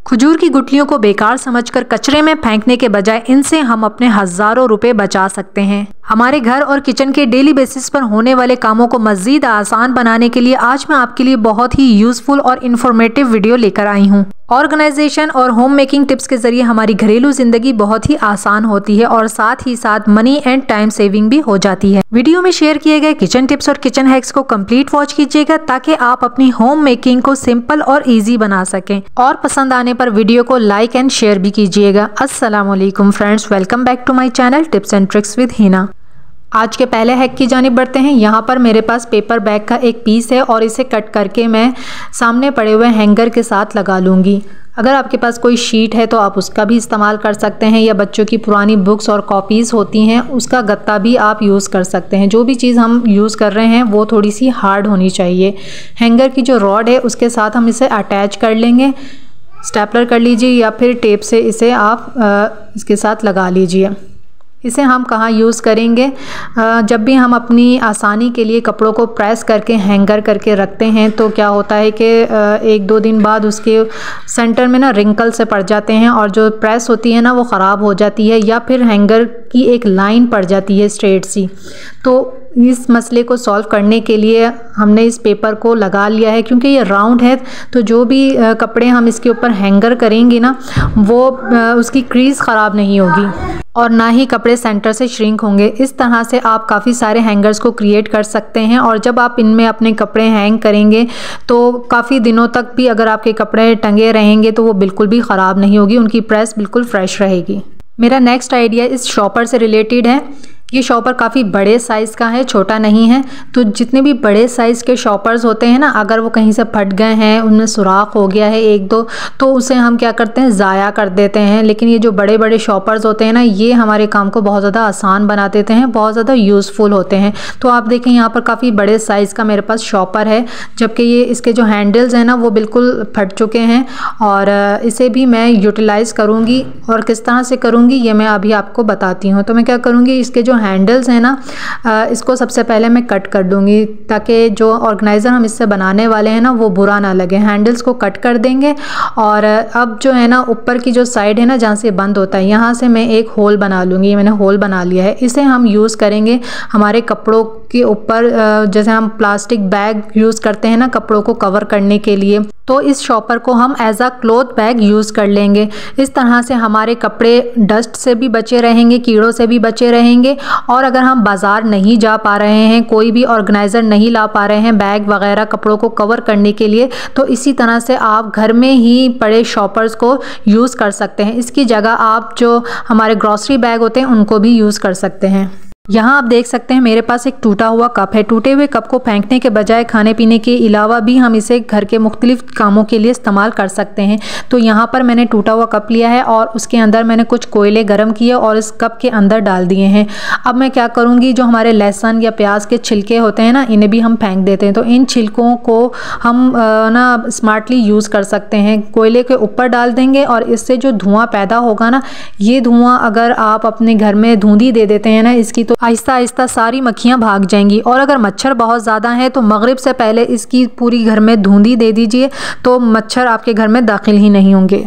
खजूर की गुठलियों को बेकार समझकर कचरे में फेंकने के बजाय इनसे हम अपने हज़ारों रुपए बचा सकते हैं। हमारे घर और किचन के डेली बेसिस पर होने वाले कामों को मज़ीद आसान बनाने के लिए आज मैं आपके लिए बहुत ही यूज़फुल और इन्फॉर्मेटिव वीडियो लेकर आई हूँ। ऑर्गेनाइजेशन और होम मेकिंग टिप्स के जरिए हमारी घरेलू जिंदगी बहुत ही आसान होती है और साथ ही साथ मनी एंड टाइम सेविंग भी हो जाती है। वीडियो में शेयर किए गए किचन टिप्स और किचन हैक्स को कंप्लीट वॉच कीजिएगा ताकि आप अपनी होम मेकिंग को सिंपल और इजी बना सकें। और पसंद आने पर वीडियो को लाइक एंड शेयर भी कीजिएगा। अस्सलाम वालेकुम friends, welcome back to my channel tips and tricks with Hina. आज के पहले हैक की जानिब बढ़ते हैं। यहाँ पर मेरे पास पेपर बैग का एक पीस है और इसे कट करके मैं सामने पड़े हुए हैंगर के साथ लगा लूँगी। अगर आपके पास कोई शीट है तो आप उसका भी इस्तेमाल कर सकते हैं, या बच्चों की पुरानी बुक्स और कॉपीज़ होती हैं उसका गत्ता भी आप यूज़ कर सकते हैं। जो भी चीज़ हम यूज़ कर रहे हैं वो थोड़ी सी हार्ड होनी चाहिए। हैंगर की जो रॉड है उसके साथ हम इसे अटैच कर लेंगे। स्टेपलर कर लीजिए या फिर टेप से इसे आप इसके साथ लगा लीजिए। इसे हम कहाँ यूज़ करेंगे? जब भी हम अपनी आसानी के लिए कपड़ों को प्रेस करके हैंगर करके रखते हैं तो क्या होता है कि एक दो दिन बाद उसके सेंटर में ना रिंकल से पड़ जाते हैं और जो प्रेस होती है ना वो ख़राब हो जाती है, या फिर हैंगर की एक लाइन पड़ जाती है स्ट्रेट सी। तो इस मसले को सॉल्व करने के लिए हमने इस पेपर को लगा लिया है। क्योंकि ये राउंड है तो जो भी कपड़े हम इसके ऊपर हैंगर करेंगे ना वो उसकी क्रीज़ ख़राब नहीं होगी और ना ही कपड़े सेंटर से श्रिंक होंगे। इस तरह से आप काफ़ी सारे हैंगर्स को क्रिएट कर सकते हैं और जब आप इनमें अपने कपड़े हैंग करेंगे तो काफ़ी दिनों तक भी अगर आपके कपड़े टंगे रहेंगे तो वो बिल्कुल भी ख़राब नहीं होगी, उनकी प्रेस बिल्कुल फ्रेश रहेगी। मेरा नेक्स्ट आइडिया इस शॉपर से रिलेटेड है। ये शॉपर काफ़ी बड़े साइज़ का है, छोटा नहीं है। तो जितने भी बड़े साइज़ के शॉपर्स होते हैं ना, अगर वो कहीं से फट गए हैं, उनमें सुराख हो गया है एक दो, तो उसे हम क्या करते हैं, ज़ाया कर देते हैं। लेकिन ये जो बड़े बड़े शॉपर्स होते हैं ना, ये हमारे काम को बहुत ज़्यादा आसान बना देते हैं, बहुत ज़्यादा यूज़फुल होते हैं। तो आप देखें यहाँ पर काफ़ी बड़े साइज़ का मेरे पास शॉपर है, जबकि ये इसके जो हैंडल्स हैं ना वो बिल्कुल फट चुके हैं। और इसे भी मैं यूटिलाइज़ करूँगी और किस तरह से करूँगी ये मैं अभी आपको बताती हूँ। तो मैं क्या करूँगी, इसके जो हैंडल्स हैं ना इसको सबसे पहले मैं कट कर दूंगी ताकि जो ऑर्गेनाइज़र हम इससे बनाने वाले हैं ना वो बुरा ना लगे। हैंडल्स को कट कर देंगे और अब जो है ना ऊपर की जो साइड है ना जहाँ से बंद होता है, यहाँ से मैं एक होल बना लूँगी। मैंने होल बना लिया है। इसे हम यूज़ करेंगे हमारे कपड़ों के ऊपर, जैसे हम प्लास्टिक बैग यूज़ करते हैं ना कपड़ों को कवर करने के लिए, तो इस शॉपर को हम as a cloth bag use कर लेंगे। इस तरह से हमारे कपड़े डस्ट से भी बचे रहेंगे, कीड़ों से भी बचे रहेंगे। और अगर हम बाज़ार नहीं जा पा रहे हैं, कोई भी ऑर्गेनाइज़र नहीं ला पा रहे हैं बैग वगैरह कपड़ों को कवर करने के लिए, तो इसी तरह से आप घर में ही पड़े शॉपर्स को यूज़ कर सकते हैं। इसकी जगह आप जो हमारे ग्रॉसरी बैग होते हैं उनको भी यूज़ कर सकते हैं। यहाँ आप देख सकते हैं मेरे पास एक टूटा हुआ कप है। टूटे हुए कप को फेंकने के बजाय खाने पीने के अलावा भी हम इसे घर के मुख्तलिफ कामों के लिए इस्तेमाल कर सकते हैं। तो यहाँ पर मैंने टूटा हुआ कप लिया है और उसके अंदर मैंने कुछ कोयले गर्म किए और इस कप के अंदर डाल दिए हैं। अब मैं क्या करूँगी, जो हमारे लहसुन या प्याज के छिलके होते हैं ना इन्हें भी हम फेंक देते हैं। तो इन छिलकों को हम ना स्मार्टली यूज़ कर सकते हैं। कोयले के ऊपर डाल देंगे और इससे जो धुआँ पैदा होगा ना, ये धुआँ अगर आप अपने घर में धुंधी दे देते हैं ना इसकी, तो आहिस्ता आहिस्ता सारी मक्खियाँ भाग जाएंगी। और अगर मच्छर बहुत ज़्यादा हैं तो मगरिब से पहले इसकी पूरी घर में धुंधी दे दीजिए, तो मच्छर आपके घर में दाखिल ही नहीं होंगे।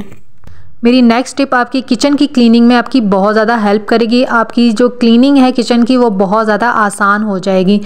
मेरी नेक्स्ट टिप आपकी किचन की क्लीनिंग में आपकी बहुत ज़्यादा हेल्प करेगी। आपकी जो क्लीनिंग है किचन की वो बहुत ज़्यादा आसान हो जाएगी।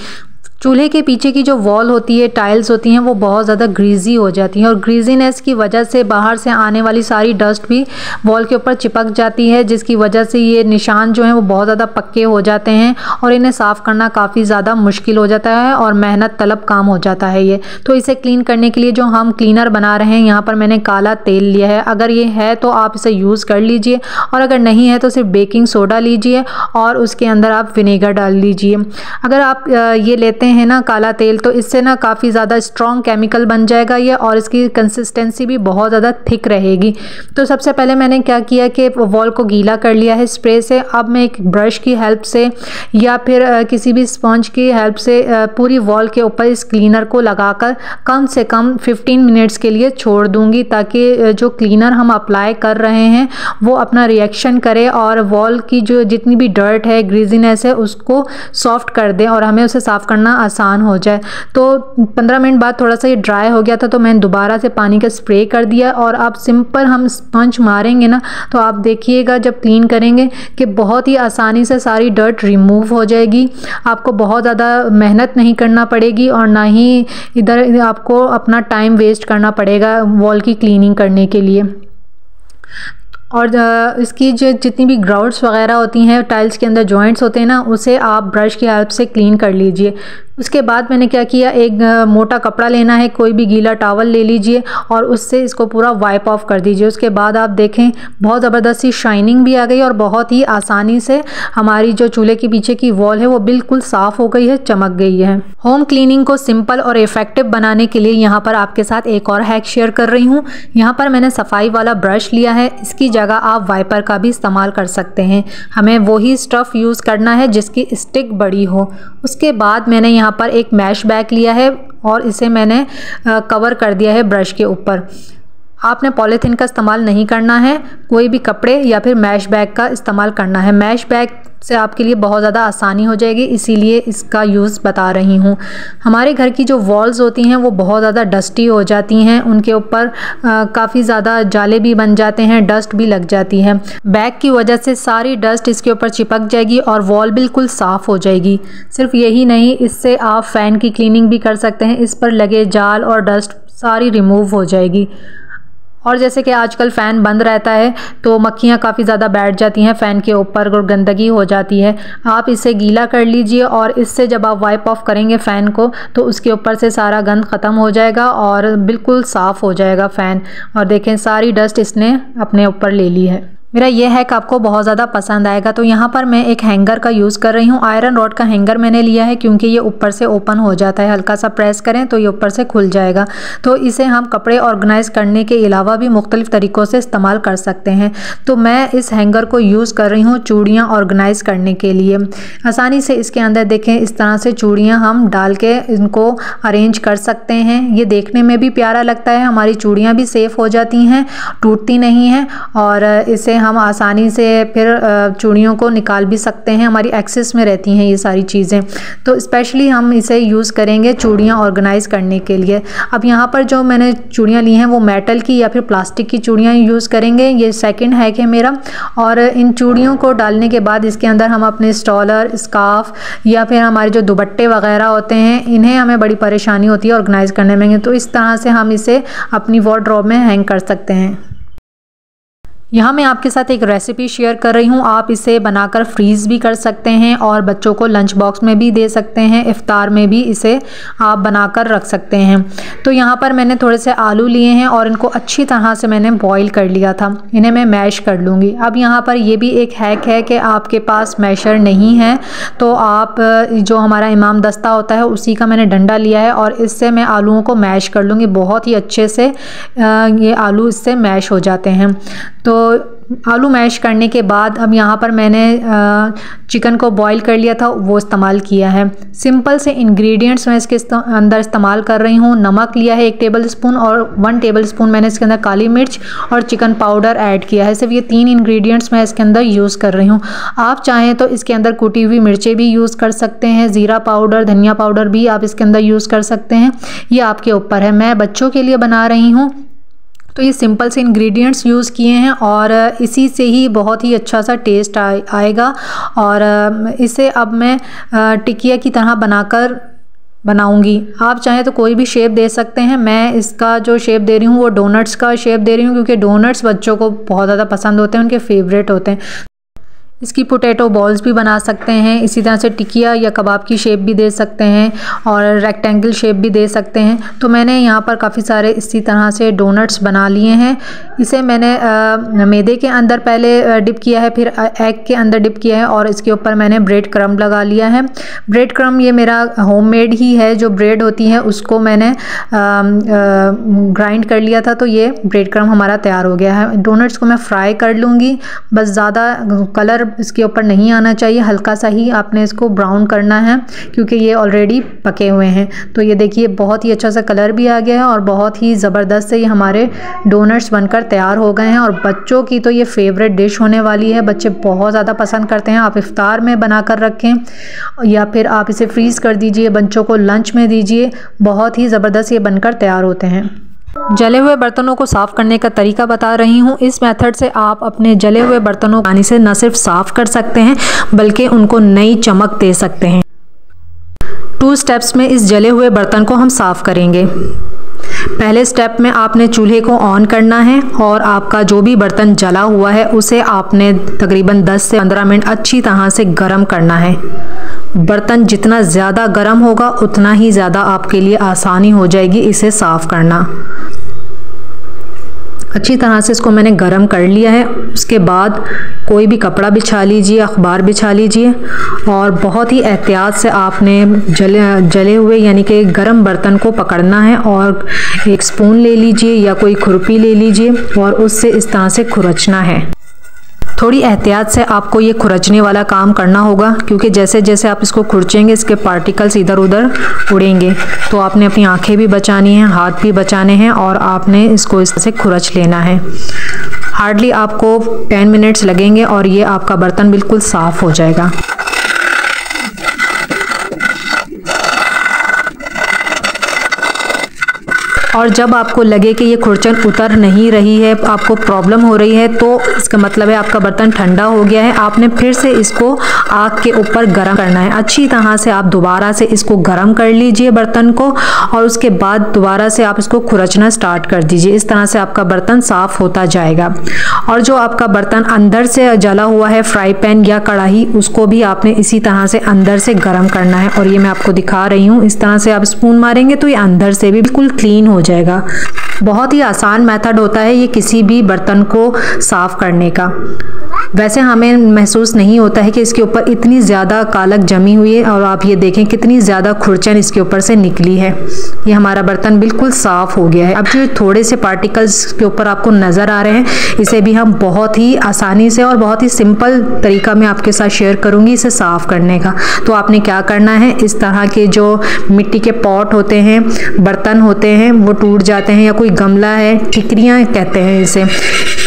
चूल्हे के पीछे की जो वॉल होती है, टाइल्स होती हैं, वो बहुत ज़्यादा ग्रीजी हो जाती हैं और ग्रीजीनेस की वजह से बाहर से आने वाली सारी डस्ट भी वॉल के ऊपर चिपक जाती है, जिसकी वजह से ये निशान जो हैं वो बहुत ज़्यादा पक्के हो जाते हैं और इन्हें साफ़ करना काफ़ी ज़्यादा मुश्किल हो जाता है और मेहनत तलब काम हो जाता है ये। तो इसे क्लीन करने के लिए जो हम क्लीनर बना रहे हैं, यहाँ पर मैंने काला तेल लिया है। अगर ये है तो आप इसे यूज़ कर लीजिए और अगर नहीं है तो सिर्फ बेकिंग सोडा लीजिए और उसके अंदर आप विनेगर डाल लीजिए। अगर आप ये लेते है ना काला तेल, तो इससे ना काफ़ी ज़्यादा स्ट्रॉन्ग केमिकल बन जाएगा ये और इसकी कंसिस्टेंसी भी बहुत ज़्यादा थिक रहेगी। तो सबसे पहले मैंने क्या किया कि वॉल को गीला कर लिया है स्प्रे से। अब मैं एक ब्रश की हेल्प से या फिर किसी भी स्पंज की हेल्प से पूरी वॉल के ऊपर इस क्लीनर को लगाकर कम से कम 15 मिनट्स के लिए छोड़ दूंगी, ताकि जो क्लीनर हम अप्लाई कर रहे हैं वो अपना रिएक्शन करे और वॉल की जो जितनी भी डर्ट है, ग्रीजीनेस है, उसको सॉफ्ट कर दे और हमें उसे साफ़ करना आसान हो जाए। तो 15 मिनट बाद थोड़ा सा ये ड्राई हो गया था तो मैंने दोबारा से पानी का स्प्रे कर दिया। और अब सिंपल हम स्पंज मारेंगे ना तो आप देखिएगा जब क्लीन करेंगे कि बहुत ही आसानी से सारी डर्ट रिमूव हो जाएगी। आपको बहुत ज़्यादा मेहनत नहीं करना पड़ेगी और ना ही इधर आपको अपना टाइम वेस्ट करना पड़ेगा वॉल की क्लीनिंग करने के लिए। और इसकी जो जितनी भी ग्राउट्स वगैरह होती हैं, टाइल्स के अंदर जॉइंट्स होते हैं ना, उसे आप ब्रश की हेल्प से क्लीन कर लीजिए। उसके बाद मैंने क्या किया, एक मोटा कपड़ा लेना है, कोई भी गीला टॉवल ले लीजिए और उससे इसको पूरा वाइप ऑफ कर दीजिए। उसके बाद आप देखें बहुत ज़बरदस्त सी शाइनिंग भी आ गई और बहुत ही आसानी से हमारी जो चूल्हे के पीछे की वॉल है वो बिल्कुल साफ़ हो गई है, चमक गई है। होम क्लीनिंग को सिंपल और इफ़ेक्टिव बनाने के लिए यहाँ पर आपके साथ एक और हैक शेयर कर रही हूँ। यहाँ पर मैंने सफाई वाला ब्रश लिया है, इसकी जगह आप वाइपर का भी इस्तेमाल कर सकते हैं। हमें वही स्टफ़ यूज़ करना है जिसकी स्टिक बड़ी हो। उसके बाद मैंने यहाँ पर एक मैश बैग लिया है और इसे मैंने कवर कर दिया है ब्रश के ऊपर। आपने पॉलीथीन का इस्तेमाल नहीं करना है, कोई भी कपड़े या फिर मैश बैग का इस्तेमाल करना है। मैश बैग से आपके लिए बहुत ज़्यादा आसानी हो जाएगी, इसीलिए इसका यूज़ बता रही हूँ। हमारे घर की जो वॉल्स होती हैं वो बहुत ज़्यादा डस्टी हो जाती हैं, उनके ऊपर काफ़ी ज़्यादा जाले भी बन जाते हैं, डस्ट भी लग जाती है। बैग की वजह से सारी डस्ट इसके ऊपर चिपक जाएगी और वॉल बिल्कुल साफ़ हो जाएगी। सिर्फ यही नहीं, इससे आप फ़ैन की क्लीनिंग भी कर सकते हैं, इस पर लगे जाल और डस्ट सारी रिमूव हो जाएगी। और जैसे कि आजकल फ़ैन बंद रहता है तो मक्खियाँ काफ़ी ज़्यादा बैठ जाती हैं फ़ैन के ऊपर और गंदगी हो जाती है। आप इसे गीला कर लीजिए और इससे जब आप वाइप ऑफ करेंगे फ़ैन को तो उसके ऊपर से सारा गंद ख़त्म हो जाएगा और बिल्कुल साफ़ हो जाएगा फ़ैन। और देखें सारी डस्ट इसने अपने ऊपर ले ली है। मेरा ये हैक आपको बहुत ज़्यादा पसंद आएगा। तो यहाँ पर मैं एक हैंगर का यूज़ कर रही हूँ। आयरन रॉड का हैंगर मैंने लिया है क्योंकि ये ऊपर से ओपन हो जाता है, हल्का सा प्रेस करें तो ये ऊपर से खुल जाएगा। तो इसे हम कपड़े ऑर्गेनाइज़ करने के अलावा भी मुख्तलिफ़ तरीक़ों से इस्तेमाल कर सकते हैं। तो मैं इस हैंगर को यूज़ कर रही हूँ चूड़ियाँ ऑर्गेनाइज़ करने के लिए। आसानी से इसके अंदर देखें इस तरह से चूड़ियाँ हम डाल के इनको अरेंज कर सकते हैं। ये देखने में भी प्यारा लगता है, हमारी चूड़ियाँ भी सेफ़ हो जाती हैं, टूटती नहीं हैं और इसे हम आसानी से फिर चूड़ियों को निकाल भी सकते हैं, हमारी एक्सेस में रहती हैं ये सारी चीज़ें। तो स्पेशली हम इसे यूज़ करेंगे चूड़ियाँ ऑर्गेनाइज़ करने के लिए। अब यहाँ पर जो मैंने चूड़ियाँ ली हैं वो मेटल की या फिर प्लास्टिक की चूड़ियाँ यूज़ करेंगे। ये सेकंड हैक है मेरा। और इन चूड़ियों को डालने के बाद इसके अंदर हम अपने स्टॉलर, स्कार्फ या फिर हमारे जो दुपट्टे वगैरह होते हैं इन्हें हमें बड़ी परेशानी होती है ऑर्गेनाइज़ करने में। तो इस तरह से हम इसे अपनी वार्डरोब में हैंग कर सकते हैं। यहाँ मैं आपके साथ एक रेसिपी शेयर कर रही हूँ। आप इसे बनाकर फ्रीज़ भी कर सकते हैं और बच्चों को लंच बॉक्स में भी दे सकते हैं, इफ्तार में भी इसे आप बनाकर रख सकते हैं। तो यहाँ पर मैंने थोड़े से आलू लिए हैं और इनको अच्छी तरह से मैंने बॉईल कर लिया था। इन्हें मैं मैश कर लूँगी। अब यहाँ पर ये भी एक हैक है कि आपके पास मैशर नहीं है तो आप जो हमारा इमाम दस्ता होता है उसी का मैंने डंडा लिया है और इससे मैं आलूओं को मैश कर लूँगी। बहुत ही अच्छे से ये आलू इससे मैश हो जाते हैं। तो आलू मैश करने के बाद अब यहाँ पर मैंने चिकन को बॉईल कर लिया था वो इस्तेमाल किया है। सिंपल से इंग्रेडिएंट्स मैं इसके अंदर इस्तेमाल कर रही हूँ। नमक लिया है 1 टेबल स्पून और 1 टेबल स्पून मैंने इसके अंदर काली मिर्च और चिकन पाउडर ऐड किया है। सिर्फ ये 3 इंग्रेडिएंट्स मैं इसके अंदर यूज़ कर रही हूँ। आप चाहें तो इसके अंदर कुटी हुई मिर्चें भी यूज़ कर सकते हैं, ज़ीरा पाउडर, धनिया पाउडर भी आप इसके अंदर यूज़ कर सकते हैं, ये आपके ऊपर है। मैं बच्चों के लिए बना रही हूँ तो ये सिंपल से इंग्रेडिएंट्स यूज़ किए हैं और इसी से ही बहुत ही अच्छा सा टेस्ट आएगा। और इसे अब मैं टिकिया की तरह बनाऊंगी। आप चाहें तो कोई भी शेप दे सकते हैं। मैं इसका जो शेप दे रही हूँ वो डोनट्स का शेप दे रही हूँ क्योंकि डोनट्स बच्चों को बहुत ज़्यादा पसंद होते हैं, उनके फेवरेट होते हैं। इसकी पोटैटो बॉल्स भी बना सकते हैं, इसी तरह से टिकिया या कबाब की शेप भी दे सकते हैं और रेक्टेंगल शेप भी दे सकते हैं। तो मैंने यहाँ पर काफ़ी सारे इसी तरह से डोनट्स बना लिए हैं। इसे मैंने मैदे के अंदर पहले डिप किया है, फिर एग के अंदर डिप किया है और इसके ऊपर मैंने ब्रेड क्रम्ब लगा लिया है। ब्रेड क्रम्ब ये मेरा होममेड ही है, जो ब्रेड होती है उसको मैंने ग्राइंड कर लिया था तो ये ब्रेड क्रम्ब हमारा तैयार हो गया है। डोनट्स को मैं फ्राई कर लूँगी, बस ज़्यादा कलर कलर इसके ऊपर नहीं आना चाहिए, हल्का सा ही आपने इसको ब्राउन करना है क्योंकि ये ऑलरेडी पके हुए हैं। तो ये देखिए बहुत ही अच्छा सा कलर भी आ गया है और बहुत ही ज़बरदस्त से ये हमारे डोनट्स बनकर तैयार हो गए हैं। और बच्चों की तो ये फेवरेट डिश होने वाली है, बच्चे बहुत ज़्यादा पसंद करते हैं। आप इफ्तार में बना कर रखें या फिर आप इसे फ्रीज़ कर दीजिए, बच्चों को लंच में दीजिए, बहुत ही ज़बरदस्त ये बनकर तैयार होते हैं। जले हुए बर्तनों को साफ़ करने का तरीका बता रही हूँ। इस मेथड से आप अपने जले हुए बर्तनों को पानी से न सिर्फ साफ़ कर सकते हैं बल्कि उनको नई चमक दे सकते हैं। 2 स्टेप्स में इस जले हुए बर्तन को हम साफ़ करेंगे। पहले स्टेप में आपने चूल्हे को ऑन करना है और आपका जो भी बर्तन जला हुआ है उसे आपने तकरीबन 10 से 15 मिनट अच्छी तरह से गर्म करना है। बर्तन जितना ज़्यादा गर्म होगा उतना ही ज़्यादा आपके लिए आसानी हो जाएगी इसे साफ़ करना। अच्छी तरह से इसको मैंने गरम कर लिया है। उसके बाद कोई भी कपड़ा बिछा लीजिए, अखबार बिछा लीजिए और बहुत ही एहतियात से आपने जले हुए यानी कि गरम बर्तन को पकड़ना है और एक स्पून ले लीजिए या कोई खुरपी ले लीजिए और उससे इस तरह से खुरचना है। थोड़ी एहतियात से आपको ये खुरचने वाला काम करना होगा क्योंकि जैसे जैसे आप इसको खुरचेंगे इसके पार्टिकल्स इधर उधर उड़ेंगे। तो आपने अपनी आंखें भी बचानी हैं, हाथ भी बचाने हैं और आपने इसको इस तरह से खुरच लेना है। हार्डली आपको 10 मिनट्स लगेंगे और ये आपका बर्तन बिल्कुल साफ़ हो जाएगा। और जब आपको लगे कि ये खुरचन उतर नहीं रही है, आपको प्रॉब्लम हो रही है, तो इसका मतलब है आपका बर्तन ठंडा हो गया है। आपने फिर से इसको आग के ऊपर गरम करना है। अच्छी तरह से आप दोबारा से इसको गरम कर लीजिए बर्तन को और उसके बाद दोबारा से आप इसको खुरचना स्टार्ट कर दीजिए। इस तरह से आपका बर्तन साफ़ होता जाएगा। और जो आपका बर्तन अंदर से जला हुआ है, फ्राई पैन या कढ़ाई, उसको भी आपने इसी तरह से अंदर से गरम करना है। और ये मैं आपको दिखा रही हूँ, इस तरह से आप स्पून मारेंगे तो ये अंदर से भी बिल्कुल क्लीन हो जाएगा। बहुत ही आसान मेथड होता है ये किसी भी बर्तन को साफ़ करने का। वैसे हमें महसूस नहीं होता है कि इसके ऊपर इतनी ज़्यादा कालक जमी हुई है और आप ये देखें कितनी ज़्यादा खुरचन इसके ऊपर से निकली है। ये हमारा बर्तन बिल्कुल साफ़ हो गया है। अब जो थोड़े से पार्टिकल्स के ऊपर आपको नज़र आ रहे हैं, इसे भी हम बहुत ही आसानी से और बहुत ही सिंपल तरीका मैं आपके साथ शेयर करूँगी इसे साफ़ करने का। तो आपने क्या करना है, इस तरह के जो मिट्टी के पॉट होते हैं, बर्तन होते हैं, वो टूट जाते हैं, या कोई गमला है, ठिकरियाँ कहते हैं इसे,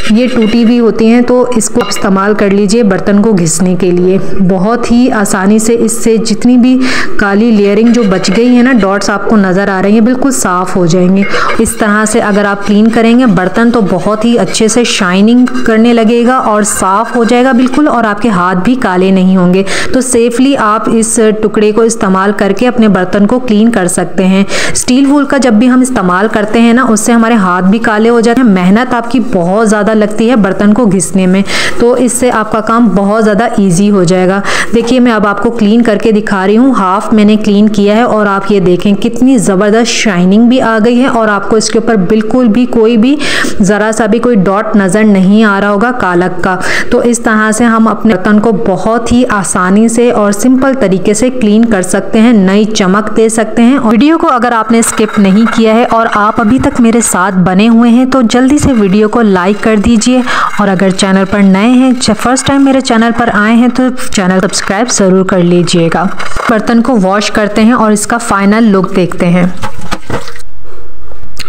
ये टूटी हुई होती हैं, तो इसको इस्तेमाल कर लीजिए बर्तन को घिसने के लिए। बहुत ही आसानी से इससे जितनी भी काली लेयरिंग जो बच गई है ना, डॉट्स आपको नज़र आ रही हैं, बिल्कुल साफ़ हो जाएंगे। इस तरह से अगर आप क्लीन करेंगे बर्तन तो बहुत ही अच्छे से शाइनिंग करने लगेगा और साफ़ हो जाएगा बिल्कुल, और आपके हाथ भी काले नहीं होंगे। तो सेफली आप इस टुकड़े को इस्तेमाल करके अपने बर्तन को क्लीन कर सकते हैं। स्टील वूल का जब भी हम इस्तेमाल करते हैं ना, उससे हमारे हाथ भी काले हो जाते हैं। मेहनत आपकी बहुत ज़्यादा लगती है बर्तन को घिसने में, तो इससे आपका काम बहुत ज़्यादा इजी हो जाएगा। देखिए मैं अब आपको क्लीन करके दिखा रही हूँ। हाफ मैंने क्लीन किया है और आप ये देखें कितनी ज़बरदस्त शाइनिंग भी आ गई है और आपको इसके ऊपर बिल्कुल भी कोई भी ज़रा सा भी कोई डॉट नज़र नहीं आ रहा होगा कालक का। तो इस तरह से हम अपने बर्तन को बहुत ही आसानी से और सिंपल तरीके से क्लीन कर सकते हैं, नई चमक दे सकते हैं। और वीडियो को अगर आपने स्किप नहीं किया है और आप अभी तक मेरे साथ बने हुए हैं तो जल्दी से वीडियो को लाइक कर दीजिए, और अगर चैनल पर नए हैं, फर्स्ट टाइम मेरे चैनल पर आए हैं, तो चैनल सब्सक्राइब ज़रूर कर लीजिएगा। बर्तन को वॉश करते हैं और इसका फाइनल लुक देखते हैं।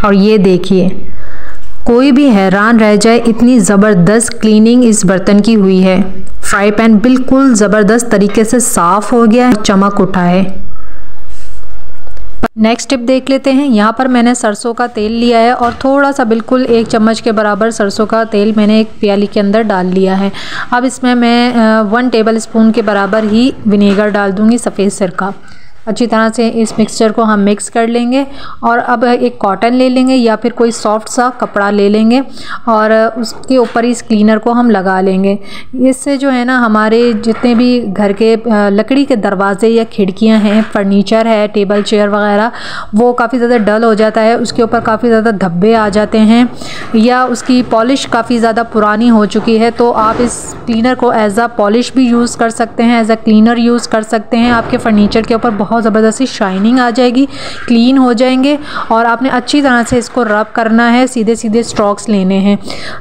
और ये देखिए, कोई भी हैरान रह जाए इतनी ज़बरदस्त क्लीनिंग इस बर्तन की हुई है। फ्राई पैन बिल्कुल ज़बरदस्त तरीके से साफ़ हो गया है, चमक उठा है। नेक्स्ट टिप देख लेते हैं। यहाँ पर मैंने सरसों का तेल लिया है और थोड़ा सा बिल्कुल 1 चम्मच के बराबर सरसों का तेल मैंने एक प्याली के अंदर डाल लिया है। अब इसमें मैं 1 टेबल स्पून के बराबर ही विनेगर डाल दूँगी, सफ़ेद सिरका। अच्छी तरह से इस मिक्सचर को हम मिक्स कर लेंगे और अब एक कॉटन ले लेंगे या फिर कोई सॉफ्ट सा कपड़ा ले लेंगे और उसके ऊपर इस क्लीनर को हम लगा लेंगे। इससे जो है ना, हमारे जितने भी घर के लकड़ी के दरवाजे या खिड़कियां हैं, फर्नीचर है, टेबल चेयर वगैरह, वो काफ़ी ज़्यादा डल हो जाता है, उसके ऊपर काफ़ी ज़्यादा धब्बे आ जाते हैं या उसकी पॉलिश काफ़ी ज़्यादा पुरानी हो चुकी है। तो आप इस क्लीनर को एज आ पॉलिश भी यूज़ कर सकते हैं, एज आ क्लीनर यूज़ कर सकते हैं। आपके फर्नीचर के ऊपर बहुत बहुत ज़बरदस्ती शाइनिंग आ जाएगी, क्लीन हो जाएंगे। और आपने अच्छी तरह से इसको रब करना है, सीधे सीधे स्ट्रोक्स लेने हैं।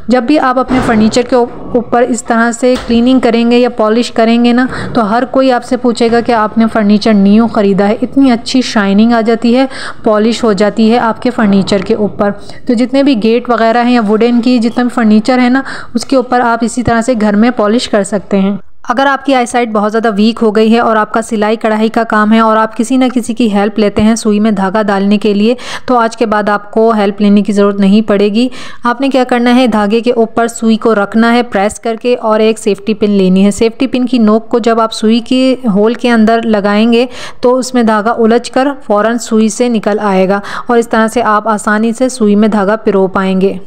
जब भी आप अपने फर्नीचर के ऊपर इस तरह से क्लीनिंग करेंगे या पॉलिश करेंगे ना, तो हर कोई आपसे पूछेगा कि आपने फर्नीचर न्यू ख़रीदा है। इतनी अच्छी शाइनिंग आ जाती है, पॉलिश हो जाती है आपके फर्नीचर के ऊपर। तो जितने भी गेट वगैरह हैं या वुडन की जितना भी फर्नीचर है ना, उसके ऊपर आप इसी तरह से घर में पॉलिश कर सकते हैं। अगर आपकी आईसाइट बहुत ज़्यादा वीक हो गई है और आपका सिलाई कढ़ाई का काम है और आप किसी न किसी की हेल्प लेते हैं सुई में धागा डालने के लिए, तो आज के बाद आपको हेल्प लेने की ज़रूरत नहीं पड़ेगी। आपने क्या करना है, धागे के ऊपर सुई को रखना है प्रेस करके और एक सेफ्टी पिन लेनी है। सेफ्टी पिन की नोक को जब आप सुई के होल के अंदर लगाएंगे तो उसमें धागा उलझ कर फ़ौरन सुई से निकल आएगा और इस तरह से आप आसानी से सुई में धागा पिरो पाएंगे।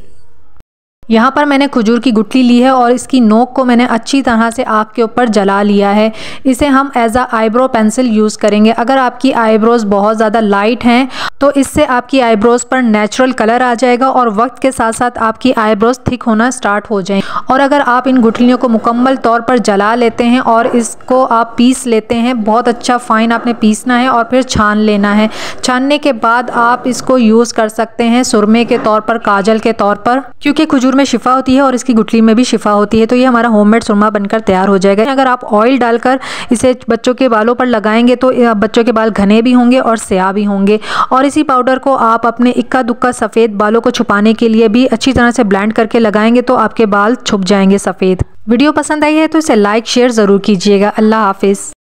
यहाँ पर मैंने खजूर की गुठली ली है और इसकी नोक को मैंने अच्छी तरह से आग के ऊपर जला लिया है। इसे हम as a eyebrow pencil use करेंगे। अगर आपकी आईब्रोज़ बहुत ज़्यादा लाइट हैं तो इससे आपकी आईब्रोज़ पर नेचुरल कलर आ जाएगा और वक्त के साथ साथ आपकी आईब्रोज़ थिक होना स्टार्ट हो जाएंगे। और अगर आप इन गुठलियों को मुकम्मल तौर पर जला लेते हैं और इसको आप पीस लेते हैं, बहुत अच्छा फ़ाइन आपने पीसना है और फिर छान लेना है। छानने के बाद आप इसको यूज़ कर सकते हैं सुरमे के तौर पर, काजल के तौर पर, क्योंकि खजूर में शिफा होती है और इसकी गुठली में भी शिफा होती है। तो ये हमारा होममेड सुरमा बनकर तैयार हो जाएगा। अगर आप ऑयल डालकर इसे बच्चों के बालों पर लगाएंगे तो बच्चों के बाल घने भी होंगे और स्याह भी होंगे। और इसी पाउडर को आप अपने इक्का दुक्का सफ़ेद बालों को छुपाने के लिए भी अच्छी तरह से ब्लेंड करके लगाएंगे तो आपके बाल छुप जाएंगे सफ़ेद। वीडियो पसंद आई है तो इसे लाइक शेयर ज़रूर कीजिएगा। अल्लाह हाफिज़।